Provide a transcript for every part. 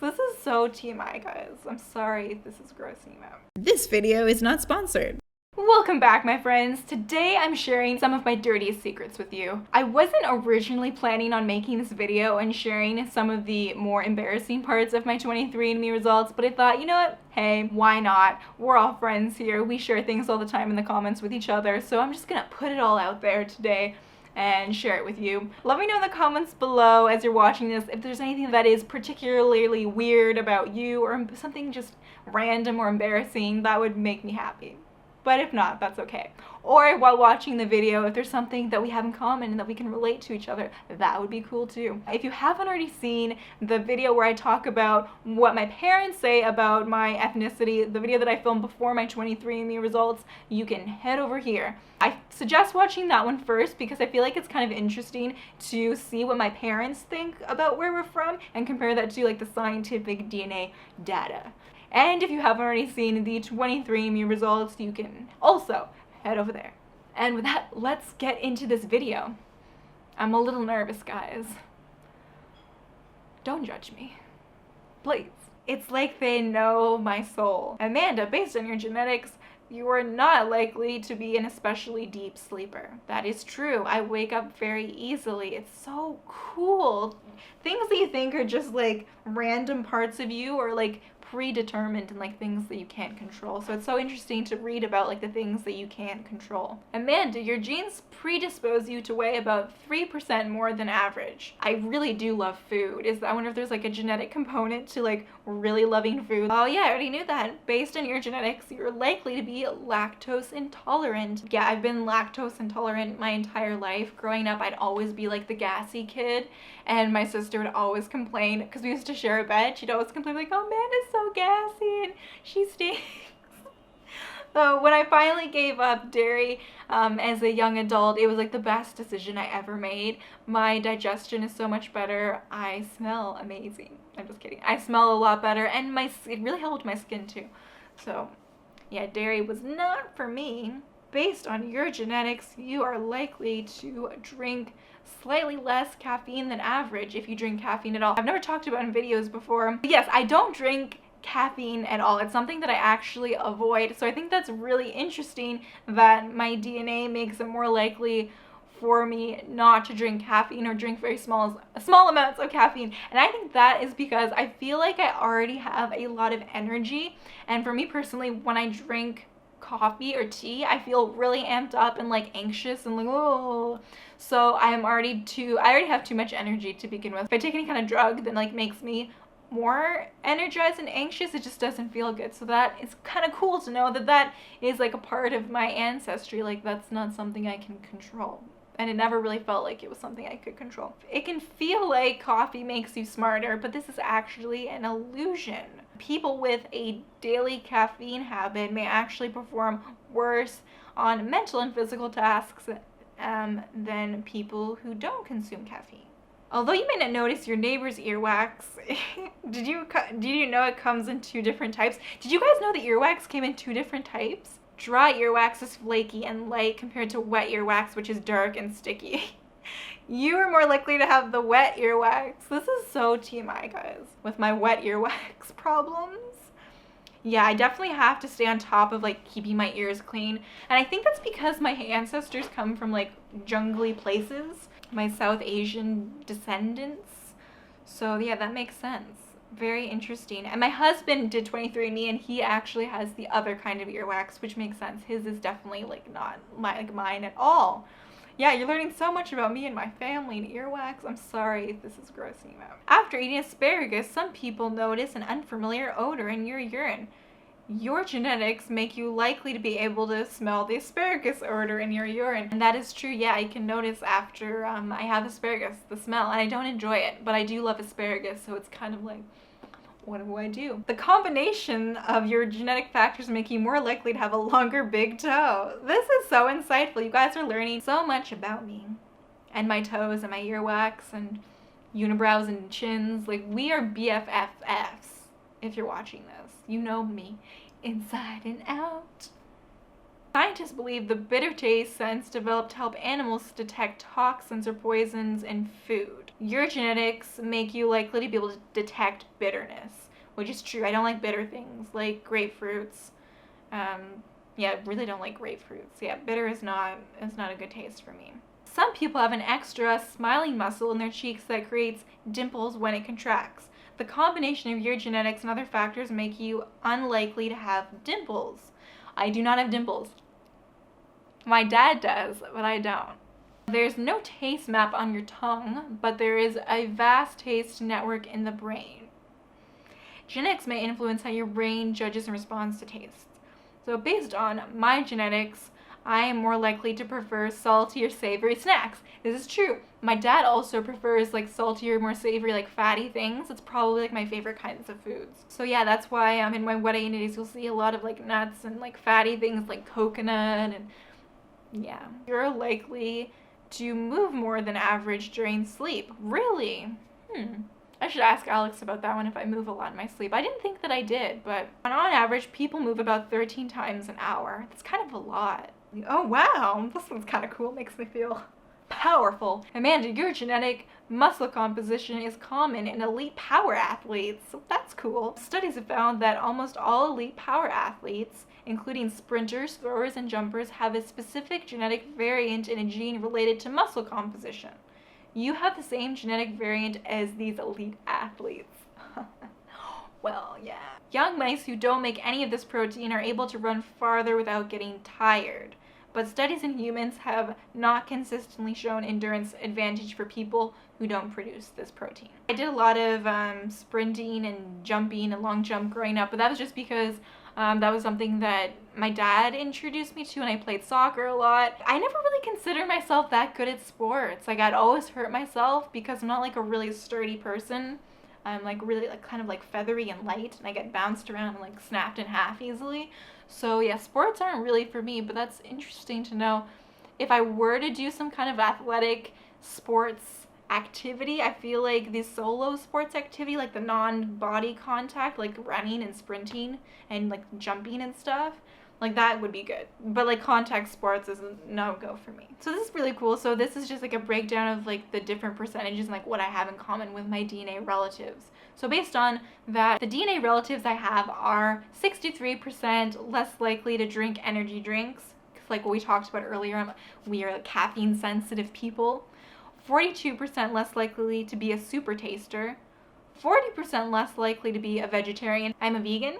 This is so TMI, guys. I'm sorry if this is grossing you out. This video is not sponsored. Welcome back, my friends. Today I'm sharing some of my dirtiest secrets with you. I wasn't originally planning on making this video and sharing some of the more embarrassing parts of my 23andMe results, but I thought, you know what? Hey, why not? We're all friends here. We share things all the time in the comments with each other, so I'm just gonna put it all out there today and share it with you. Let me know in the comments below as you're watching this if there's anything that is particularly weird about you or something just random or embarrassing. That would make me happy. But if not, that's okay. Or while watching the video, if there's something that we have in common and that we can relate to each other, that would be cool too. If you haven't already seen the video where I talk about what my parents say about my ethnicity, the video that I filmed before my 23andMe results, you can head over here. I suggest watching that one first because I feel like it's kind of interesting to see what my parents think about where we're from and compare that to like the scientific DNA data. And if you haven't already seen the 23andMe results, you can also head over there. And with that, let's get into this video. I'm a little nervous, guys. Don't judge me. Please. It's like they know my soul. Amanda, based on your genetics, you are not likely to be an especially deep sleeper. That is true. I wake up very easily. It's so cool. Things that you think are just like random parts of you or like predetermined and like things that you can't control. So it's so interesting to read about like the things that you can't control. Amanda, your genes predispose you to weigh about 3% more than average. I really do love food. I wonder if there's like a genetic component to like really loving food. Oh yeah, I already knew that. Based on your genetics, you're likely to be lactose intolerant. Yeah, I've been lactose intolerant my entire life. Growing up, I'd always be like the gassy kid, and my sister would always complain because we used to share a bed. She'd always complain like, "Oh, Amanda's so gassy and she stinks." So when I finally gave up dairy as a young adult, it was like the best decision I ever made. My digestion is so much better. I smell amazing. I'm just kidding. I smell a lot better, and it really helped my skin too. So yeah, dairy was not for me. Based on your genetics, you are likely to drink slightly less caffeine than average if you drink caffeine at all. I've never talked about in videos before. But yes, I don't drink caffeine at all. It's something that I actually avoid. So I think that's really interesting that my DNA makes it more likely for me not to drink caffeine or drink very small amounts of caffeine. And I think that is because I feel like I already have a lot of energy. And for me personally, when I drink coffee or tea, I feel really amped up and like anxious and like, oh. So I already have too much energy to begin with. If I take any kind of drug that like makes me more energized and anxious, it just doesn't feel good. So that is kind of cool to know that that is like a part of my ancestry. Like that's not something I can control. And it never really felt like it was something I could control. It can feel like coffee makes you smarter, but this is actually an illusion. People with a daily caffeine habit may actually perform worse on mental and physical tasks than people who don't consume caffeine. Although you may not notice your neighbor's earwax, did you know it comes in 2 different types? Did you guys know that earwax came in 2 different types? Dry earwax is flaky and light compared to wet earwax, which is dark and sticky. You are more likely to have the wet earwax. This is so TMI, guys, with my wet earwax problems. Yeah, I definitely have to stay on top of like keeping my ears clean. And I think that's because my ancestors come from like jungly places, my South Asian descendants. So yeah, that makes sense. Very interesting. And my husband did 23andMe and he actually has the other kind of earwax, which makes sense. His is definitely like not like mine at all. Yeah, you're learning so much about me and my family and earwax. I'm sorry if this is grossing you out. After eating asparagus, some people notice an unfamiliar odor in your urine. Your genetics make you likely to be able to smell the asparagus odor in your urine. And that is true. Yeah, I can notice after I have asparagus, the smell, and I don't enjoy it, but I do love asparagus, so it's kind of like, what do I do? The combination of your genetic factors make you more likely to have a longer big toe. This is so insightful. You guys are learning so much about me and my toes and my earwax and unibrows and chins. Like, we are BFFs if you're watching this. You know me inside and out. Scientists believe the bitter taste sense developed to help animals detect toxins or poisons in food. Your genetics make you likely to be able to detect bitterness, which is true. I don't like bitter things like grapefruits. Yeah, really don't like grapefruits. Yeah, bitter is not a good taste for me. Some people have an extra smiling muscle in their cheeks that creates dimples when it contracts. The combination of your genetics and other factors make you unlikely to have dimples. I do not have dimples. My dad does, but I don't. There's no taste map on your tongue, but there is a vast taste network in the brain. Genetics may influence how your brain judges and responds to tastes. So based on my genetics, I am more likely to prefer salty or savory snacks. This is true. My dad also prefers like saltier, more savory, like fatty things. It's probably like my favorite kinds of foods. So yeah, that's why in my what I eat days you'll see a lot of like nuts and like fatty things like coconut and yeah. You're likely to move more than average during sleep. Really? I should ask Alex about that one if I move a lot in my sleep. I didn't think that I did, but on average, people move about 13 times an hour. That's kind of a lot. Oh wow, this one's kind of cool. Makes me feel powerful. Amanda, your genetic muscle composition is common in elite power athletes. So that's cool. Studies have found that almost all elite power athletes, including sprinters, throwers, and jumpers, have a specific genetic variant in a gene related to muscle composition. You have the same genetic variant as these elite athletes. Well, yeah. Young mice who don't make any of this protein are able to run farther without getting tired. But studies in humans have not consistently shown endurance advantage for people who don't produce this protein. I did a lot of sprinting and jumping and long jump growing up, but that was just because that was something that my dad introduced me to, and I played soccer a lot. I never really considered myself that good at sports. Like, I'd always hurt myself because I'm not like a really sturdy person. I'm like really like kind of like feathery and light, and I get bounced around and like snapped in half easily. So yeah, sports aren't really for me, but that's interesting to know. If I were to do some kind of athletic sports activity, I feel like the solo sports activity, like the non-body contact, like running and sprinting and like jumping and stuff, like that would be good. But like contact sports is a no-go for me. So this is really cool. So this is just like a breakdown of like the different percentages and like what I have in common with my DNA relatives. So based on that, the DNA relatives I have are 63% less likely to drink energy drinks. Like what we talked about earlier, we are caffeine sensitive people. 42% less likely to be a super taster, 40% less likely to be a vegetarian. I'm a vegan,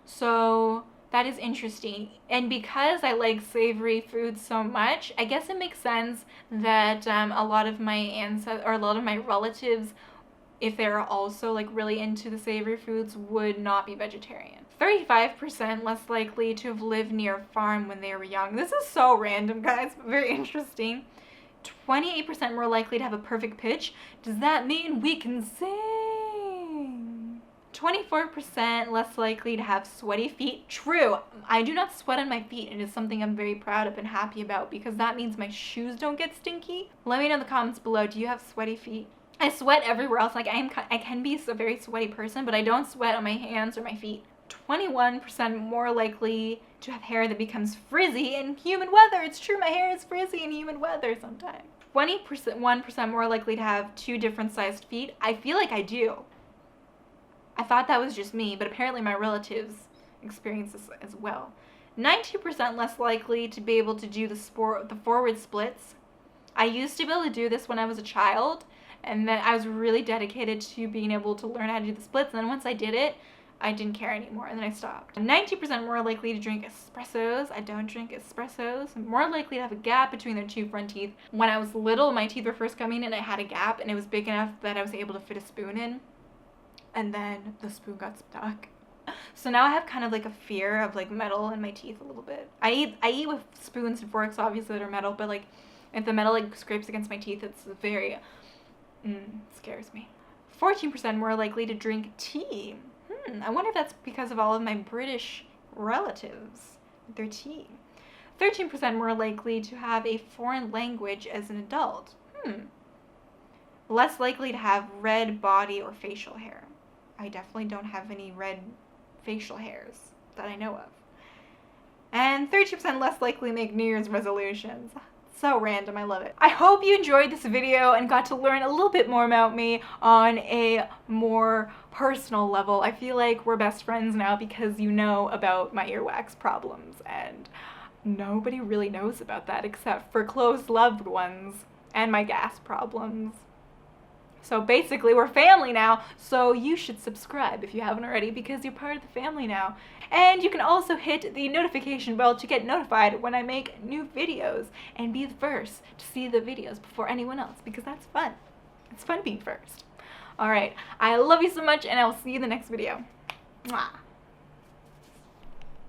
so that is interesting. And because I like savory foods so much, I guess it makes sense that a lot of my relatives, if they're also like really into the savory foods, would not be vegetarian. 35% less likely to have lived near a farm when they were young. This is so random, guys, but very interesting. 28% more likely to have a perfect pitch. Does that mean we can sing? 24% less likely to have sweaty feet. True. I do not sweat on my feet, and it's something I'm very proud of and happy about because that means my shoes don't get stinky. Let me know in the comments below, do you have sweaty feet? I sweat everywhere else. Like I can be a very sweaty person, but I don't sweat on my hands or my feet. 21% more likely to have hair that becomes frizzy in humid weather. It's true, my hair is frizzy in humid weather sometimes. 1% more likely to have 2 different sized feet. I feel like I do. I thought that was just me, but apparently my relatives experience this as well. 90% less likely to be able to do the forward splits. I used to be able to do this when I was a child, and then I was really dedicated to being able to learn how to do the splits, and then once I did it, I didn't care anymore, and then I stopped. 90% more likely to drink espressos. I don't drink espressos. More likely to have a gap between their 2 front teeth. When I was little, my teeth were first coming in, I had a gap, and it was big enough that I was able to fit a spoon in, and then the spoon got stuck. So now I have kind of like a fear of like metal in my teeth a little bit. I eat with spoons and forks, obviously, that are metal, but like if the metal like scrapes against my teeth, it's very, scares me. 14% more likely to drink tea. I wonder if that's because of all of my British relatives, their tea. 13% more likely to have a foreign language as an adult. Less likely to have red body or facial hair. I definitely don't have any red facial hairs that I know of. and 32% less likely make New Year's resolutions. So random, I love it. I hope you enjoyed this video and got to learn a little bit more about me on a more personal level. I feel like we're best friends now because you know about my earwax problems, and nobody really knows about that except for close loved ones and my gas problems. So basically, we're family now, so you should subscribe if you haven't already because you're part of the family now. And you can also hit the notification bell to get notified when I make new videos and be the first to see the videos before anyone else because that's fun. It's fun being first. Alright, I love you so much and I will see you in the next video. Mwah.